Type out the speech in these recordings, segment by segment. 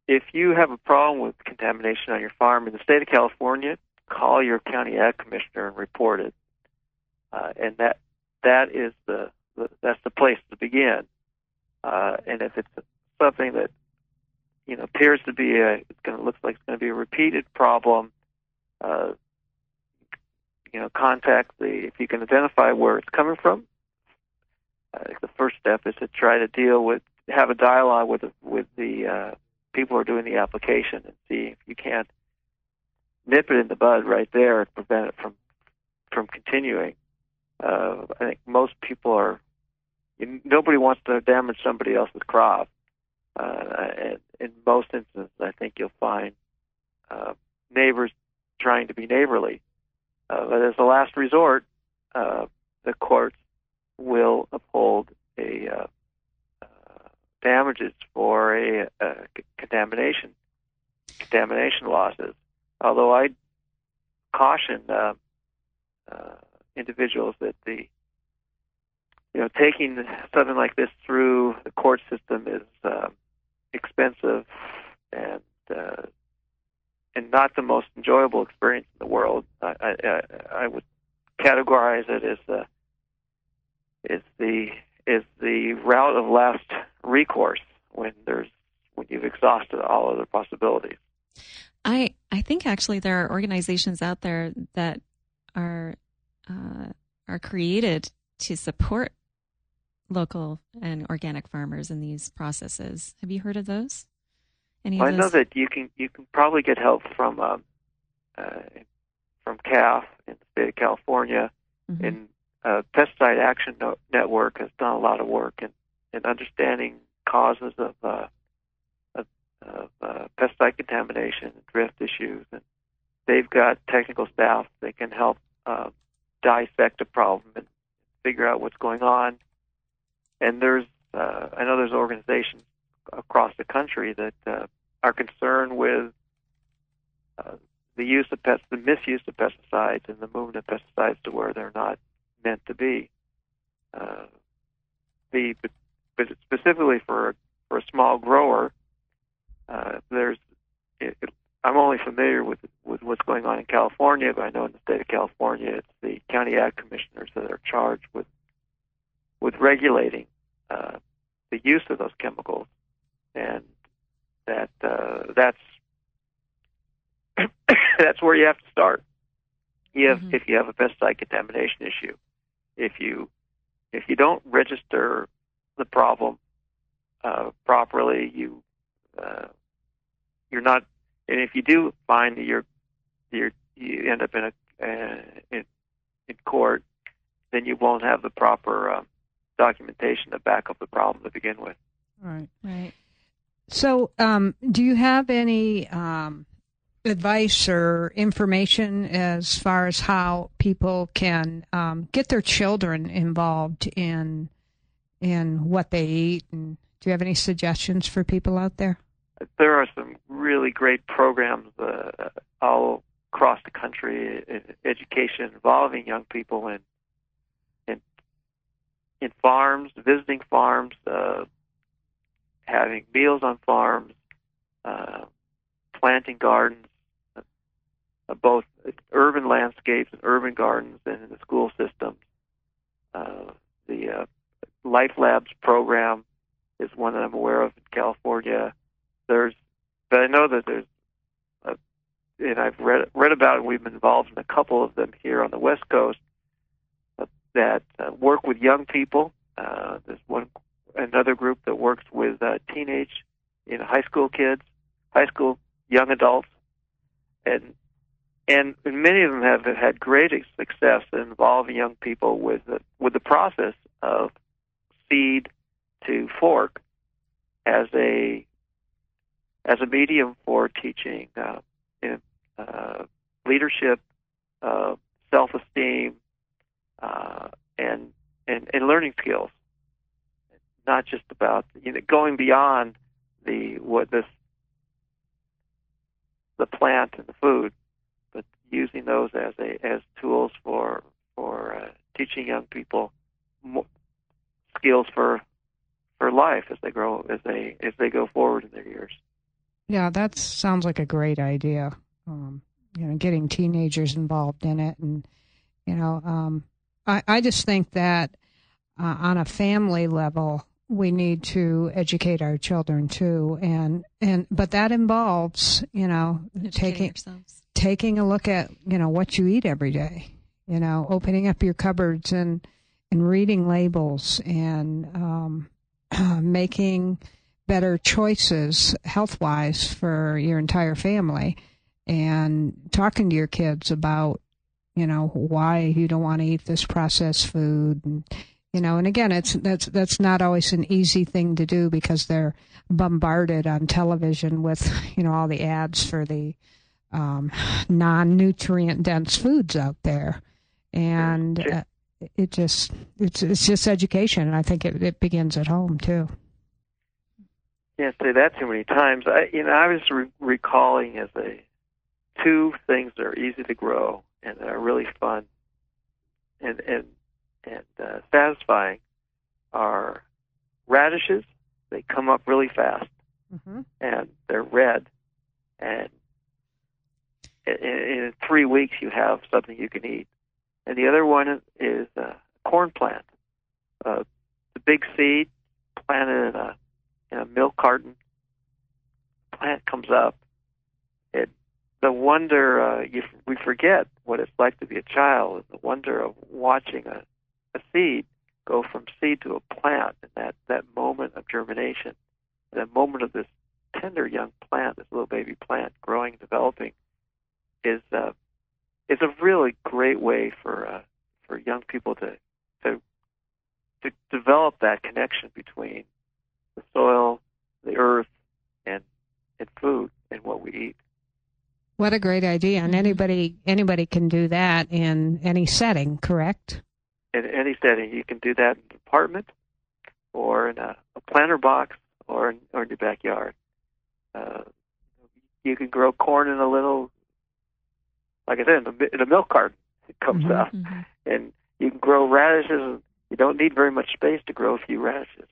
if you have a problem with contamination on your farm in the state of California, call your county ag commissioner and report it. And that is that's the place to begin. And if it's something that appears to be looks like it's going to be a repeated problem, contact if you can identify where it's coming from. The first step is to try to have a dialogue with the people who are doing the application and see if you can't nip it in the bud right there and prevent it from continuing. I think most people nobody wants to damage somebody else's crop. And in most instances, I think you'll find neighbors trying to be neighborly. But as a last resort, the courts will uphold damages for contamination losses. Although I caution individuals that taking something like this through the court system is expensive and not the most enjoyable experience in the world. I would categorize it as the route of last recourse when you've exhausted all other possibilities. I think actually there are organizations out there that are created to support local and organic farmers in these processes. Have you heard of those? I know that you can probably get help from CAF in the state of California, mm-hmm. and Pesticide Action Network has done a lot of work in understanding causes of pesticide contamination and drift issues, and they've got technical staff that can help dissect a problem and figure out what's going on. And I know there's organizations across the country that are concerned with the misuse of pesticides and the movement of pesticides to where they're not meant to be. But specifically for a small grower, I'm only familiar with what's going on in California, but I know in the state of California, it's the county ag commissioners that are charged with regulating the use of those chemicals, and that's that's where you have to start. Mm-hmm. If you have a pesticide contamination issue, if you don't register the problem properly, you're not. And if you do find that you end up in court, then you won't have the proper documentation to back up the problem to begin with. Right. So, do you have any advice or information as far as how people can get their children involved in what they eat? And do you have any suggestions for people out there? There are some really great programs all across the country in education involving young people in farms, visiting farms, having meals on farms, planting gardens, both urban landscapes and urban gardens, and in the school systems. The Life Labs program is one that I'm aware of in California. But I know that there's, and I've read about it. We've been involved in a couple of them here on the West Coast that work with young people. There's another group that works with high school kids, high school young adults, and many of them have had great success in involving young people with the process of seed to fork as a medium for teaching leadership, self-esteem, and learning skills. Not just about going beyond the plant and the food, but using those as tools for teaching young people skills for life as they grow, as they go forward in their years. Yeah, that sounds like a great idea. Getting teenagers involved in it, and I just think that on a family level, we need to educate our children too, but that involves taking a look at what you eat every day, opening up your cupboards and reading labels and making better choices health-wise for your entire family, and talking to your kids about why you don't want to eat this processed food. And again, that's not always an easy thing to do because they're bombarded on television with all the ads for the non-nutrient dense foods out there, and it's just education, and I think it begins at home too. Can't say that too many times. I was recalling as two things that are easy to grow and that are really fun and satisfying are radishes. They come up really fast, and they're red, and in 3 weeks you have something you can eat. And the other one is a corn plant. The big seed planted in a milk carton. Plant comes up. The wonder, we forget what it's like to be a child, and the wonder of watching a seed go from seed to a plant, and that moment of germination, that moment of this tender young plant, this little baby plant growing and developing, is a really great way for young people to develop that connection between the soil, the earth, and food and what we eat. What a great idea! And anybody can do that in any setting, correct? In any setting, you can do that in an apartment, or in a planter box, or in your backyard. You can grow corn in a little, like I said, in a milk carton. It comes up, and you can grow radishes. And you don't need very much space to grow a few radishes.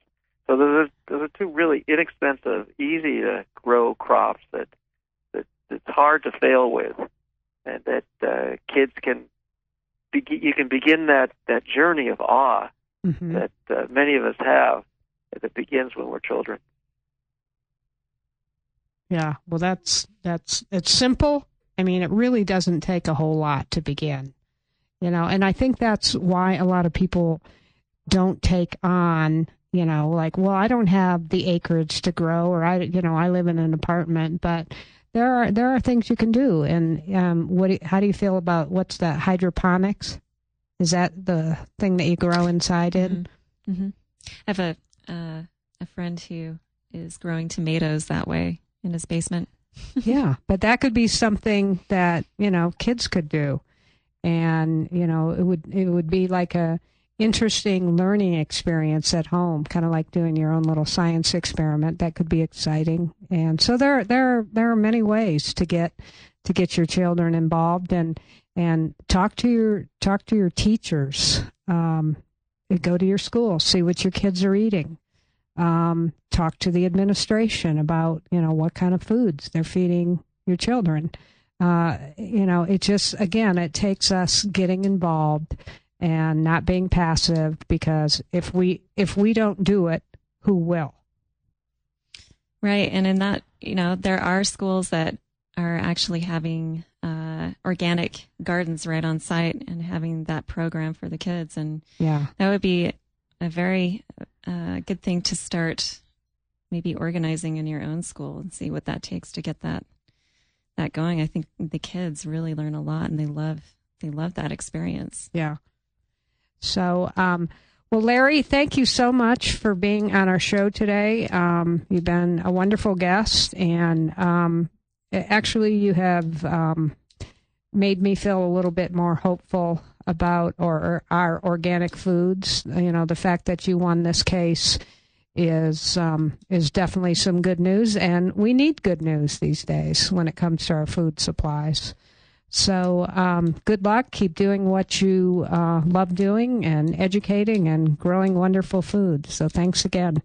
So those are two really inexpensive, easy to grow crops that it's hard to fail with, and that kids can. You can begin that journey of awe that many of us have that begins when we're children. Yeah, well, it's simple. I mean, it really doesn't take a whole lot to begin, and I think that's why a lot of people don't take on, like, well, I don't have the acreage to grow, or I live in an apartment, but there are things you can do. And how do you feel about what's that, hydroponics? Is that the thing that you grow inside in? I have a friend who is growing tomatoes that way in his basement. Yeah, but that could be something that kids could do, and it would be like a interesting learning experience at home, kind of like doing your own little science experiment. That could be exciting. And so there are many ways to get your children involved, and talk to your teachers. Go to your school, see what your kids are eating. Talk to the administration about what kind of foods they're feeding your children. It just, again, it takes us getting involved and not being passive, because if we don't do it, who will? Right. And in that, there are schools that are actually having organic gardens right on site and having that program for the kids. And that would be a very good thing to start maybe organizing in your own school and see what that takes to get that going. I think the kids really learn a lot, and they love that experience. Yeah. So, well, Larry, thank you so much for being on our show today. You've been a wonderful guest, and actually you have made me feel a little bit more hopeful about our organic foods. The fact that you won this case is definitely some good news, and we need good news these days when it comes to our food supplies. So good luck. Keep doing what you love doing, and educating and growing wonderful food. So thanks again.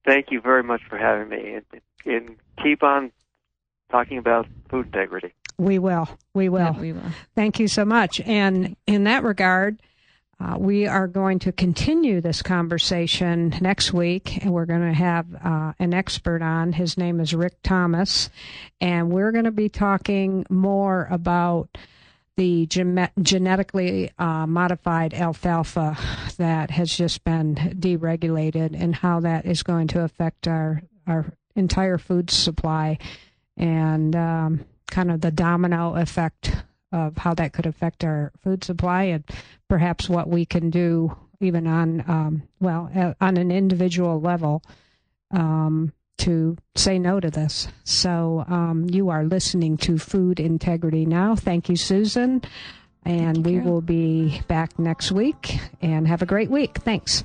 Thank you very much for having me, and keep on talking about food integrity. We will. We will. Yeah, we will. Thank you so much. And in that regard, we are going to continue this conversation next week, and we're going to have an expert on. His name is Rick Thomas, and we're going to be talking more about the genetically modified alfalfa that has just been deregulated and how that is going to affect our entire food supply, and kind of the domino effect of how that could affect our food supply, and perhaps what we can do even on on an individual level to say no to this. So you are listening to Food Integrity Now. Thank you, Susan. And we will be back next week, and have a great week. Thanks.